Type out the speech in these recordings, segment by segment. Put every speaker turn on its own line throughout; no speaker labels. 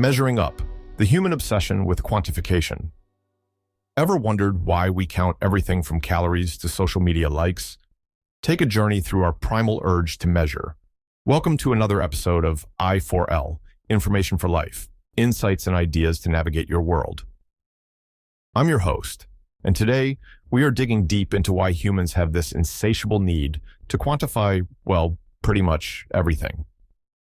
Measuring up, the human obsession with quantification. Ever wondered why we count everything from calories to social media likes? Take a journey through our primal urge to measure. Welcome to another episode of I4L, Information for Life, Insights and Ideas to Navigate Your World. I'm your host, and today we are digging deep into why humans have this insatiable need to quantify, well, pretty much everything.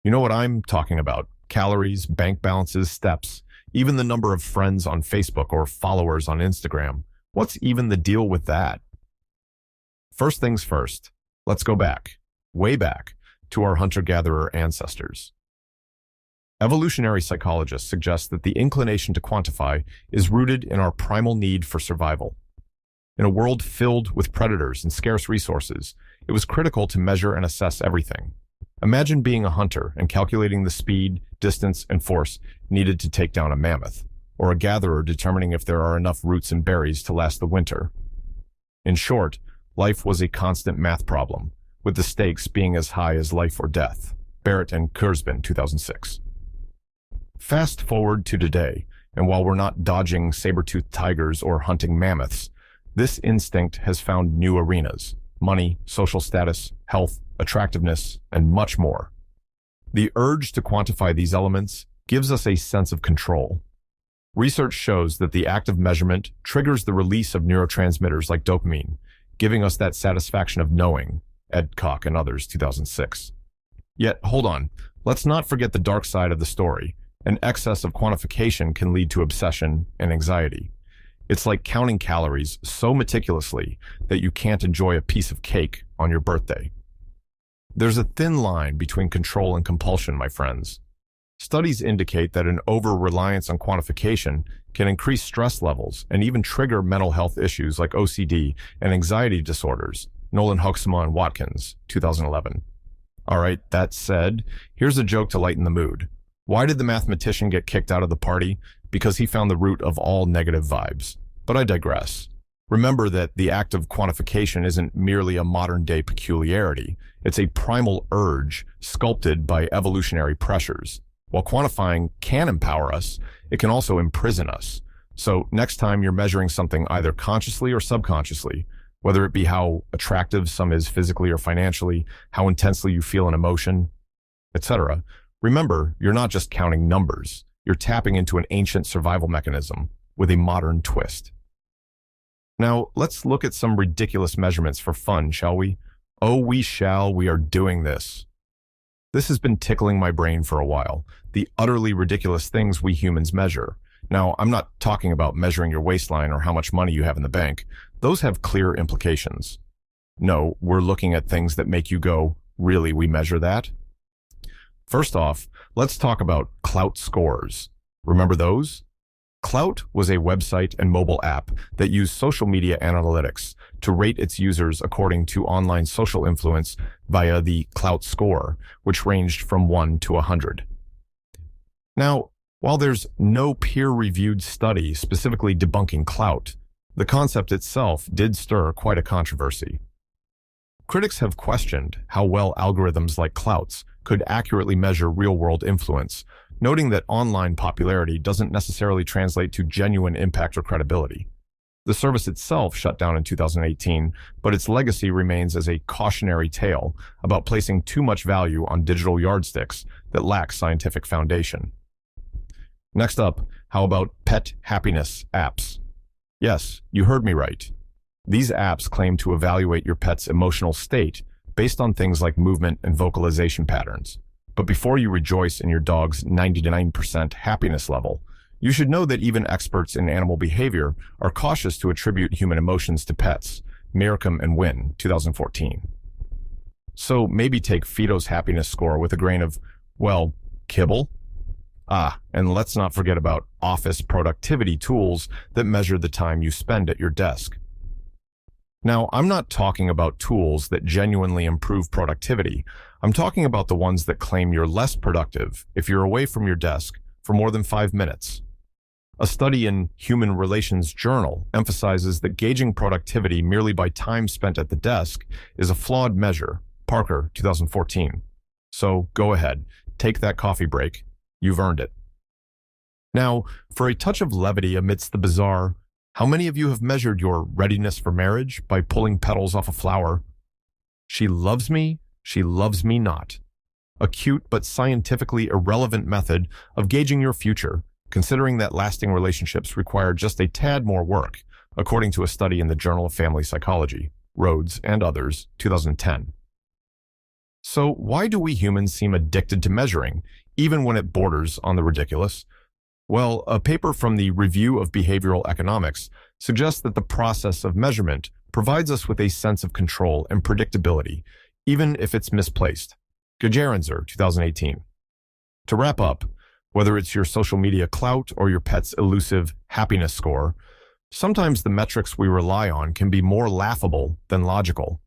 You know what I'm talking about: calories, bank balances, steps, even the number of friends on Facebook or followers on Instagram. What's even the deal with that? First things first, let's go back, way back, to our hunter-gatherer ancestors. Evolutionary psychologists suggest that the inclination to quantify is rooted in our primal need for survival. In a world filled with predators and scarce resources, it was critical to measure and assess everything. Imagine being a hunter and calculating the speed, distance, and force needed to take down a mammoth, or a gatherer determining if there are enough roots and berries to last the winter. In short, life was a constant math problem, with the stakes being as high as life or death. Barrett and Kurzban, 2006. Fast forward to today, and while we're not dodging saber-toothed tigers or hunting mammoths, this instinct has found new arenas: money, social status, health, attractiveness, and much more. The urge to quantify these elements gives us a sense of control. Research shows that the act of measurement triggers the release of neurotransmitters like dopamine, giving us that satisfaction of knowing. Ed Koch and others, 2006. Yet, hold on, let's not forget the dark side of the story. An excess of quantification can lead to obsession and anxiety. It's like counting calories so meticulously that you can't enjoy a piece of cake on your birthday. There's a thin line between control and compulsion, my friends. Studies indicate that an over-reliance on quantification can increase stress levels and even trigger mental health issues like OCD and anxiety disorders. Nolan Hoeksema and Watkins, 2011. All right, that said, here's a joke to lighten the mood. Why did the mathematician get kicked out of the party? Because he found the root of all negative vibes. But I digress. Remember that the act of quantification isn't merely a modern-day peculiarity. It's a primal urge sculpted by evolutionary pressures. While quantifying can empower us, it can also imprison us. So next time you're measuring something either consciously or subconsciously, whether it be how attractive some is physically or financially, how intensely you feel an emotion, etc., remember, you're not just counting numbers. You're tapping into an ancient survival mechanism with a modern twist. Now, let's look at some ridiculous measurements for fun, shall we? Oh, we shall. We are doing this. This has been tickling my brain for a while. The utterly ridiculous things we humans measure. Now, I'm not talking about measuring your waistline or how much money you have in the bank. Those have clear implications. No, we're looking at things that make you go, really, we measure that? First off, let's talk about Klout scores. Remember those? Klout was a website and mobile app that used social media analytics to rate its users according to online social influence via the Klout score, which ranged from 1 to 100. Now, while there's no peer-reviewed study specifically debunking Klout, the concept itself did stir quite a controversy. Critics have questioned how well algorithms like Klout's could accurately measure real-world influence, noting that online popularity doesn't necessarily translate to genuine impact or credibility. The service itself shut down in 2018, but its legacy remains as a cautionary tale about placing too much value on digital yardsticks that lack scientific foundation. Next up, how about pet happiness apps? Yes, you heard me right. These apps claim to evaluate your pet's emotional state based on things like movement and vocalization patterns. But before you rejoice in your dog's 99% happiness level, you should know that even experts in animal behavior are cautious to attribute human emotions to pets. Mericum and Wynn, 2014. So maybe take Fido's happiness score with a grain of, well, kibble? And let's not forget about office productivity tools that measure the time you spend at your desk. Now, I'm not talking about tools that genuinely improve productivity. I'm talking about the ones that claim you're less productive if you're away from your desk for more than 5 minutes. A study in Human Relations Journal emphasizes that gauging productivity merely by time spent at the desk is a flawed measure. Parker, 2014. So go ahead, take that coffee break. You've earned it. Now, for a touch of levity amidst the bizarre, how many of you have measured your readiness for marriage by pulling petals off a flower? She loves me not. A cute but scientifically irrelevant method of gauging your future, considering that lasting relationships require just a tad more work, according to a study in the Journal of Family Psychology, Rhodes and others, 2010. So why do we humans seem addicted to measuring, even when it borders on the ridiculous? Well, a paper from the Review of Behavioral Economics suggests that the process of measurement provides us with a sense of control and predictability, even if it's misplaced. Gajarenzer, 2018. To wrap up, whether it's your social media clout or your pet's elusive happiness score, sometimes the metrics we rely on can be more laughable than logical.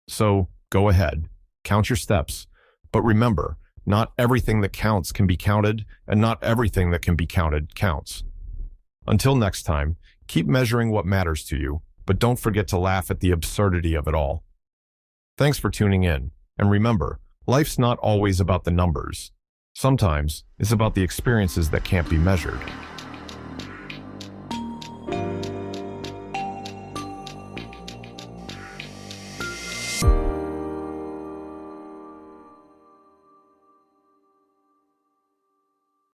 So go ahead, count your steps, but remember, not everything that counts can be counted, and not everything that can be counted counts. Until next time, keep measuring what matters to you, but don't forget to laugh at the absurdity of it all. Thanks for tuning in, and remember, life's not always about the numbers. Sometimes it's about the experiences that can't be measured.